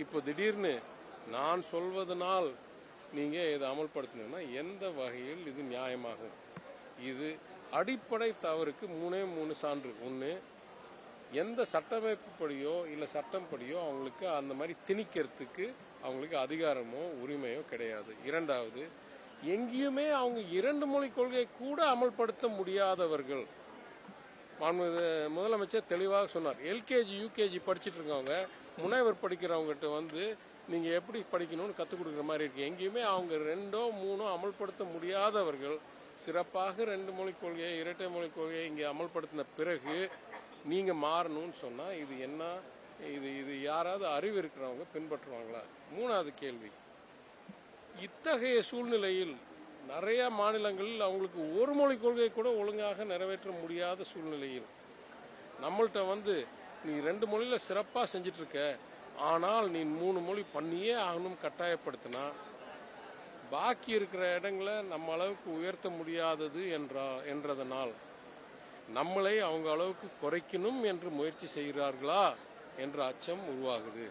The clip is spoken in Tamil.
இப்போ திடீர்னு நான் சொல்வதனால் நீங்க இதை அமல்படுத்தணும்னா எந்த வகையில் இது நியாயமாகும்? இது அடிப்படை தவறுக்கு மூணு சான்று. ஒன்று, எந்த சட்டமைப்பு படியோ இல்லை சட்டம் படியோ அவங்களுக்கு அந்த மாதிரி திணிக்கிறதுக்கு அவங்களுக்கு அதிகாரமோ உரிமையோ கிடையாது. இரண்டாவது, எங்கேயுமே அவங்க 2 மொழி கொள்கையை கூட அமல்படுத்த முடியாதவர்கள். முதலமைச்சர் தெளிவாக சொன்னார். எல்கேஜி யூகேஜி படிச்சுட்டு இருக்கவங்க முனைவர் படிக்கிறவங்ககிட்ட வந்து நீங்க எப்படி படிக்கணும்னு கற்றுக் கொடுக்குற மாதிரி இருக்கு. எங்கேயுமே அவங்க 2 3 அமல்படுத்த முடியாதவர்கள் சிறப்பாக 2 மொழி கொள்கையை இரட்டை மொழி கொள்கையை இங்கே அமல்படுத்தின பிறகு நீங்க மாறணும்னு சொன்னா இது என்ன? இது யாராவது அறிவு இருக்கிறவங்க பின்பற்றுவாங்களா? மூணாவது கேள்வி, இத்தகைய சூழ்நிலையில் நிறைய மாநிலங்களில் அவங்களுக்கு ஒரு மொழி கொள்கை கூட ஒழுங்காக நிறைவேற்ற முடியாத சூழ்நிலையில் நம்மள்கிட்ட வந்து நீ 2 மொழியில சிறப்பா செஞ்சிட்டு இருக்க, ஆனால் நீ 3 மொழி பண்ணியே ஆகணும் கட்டாயப்படுத்தினா பாக்கி இருக்கிற இடங்களை நம்ம அளவுக்கு உயர்த்த முடியாதது என்றதனால் நம்மளை அவங்க அளவுக்கு குறைக்கணும் என்று முயற்சி செய்கிறார்களா என்ற அச்சம் உருவாகுது.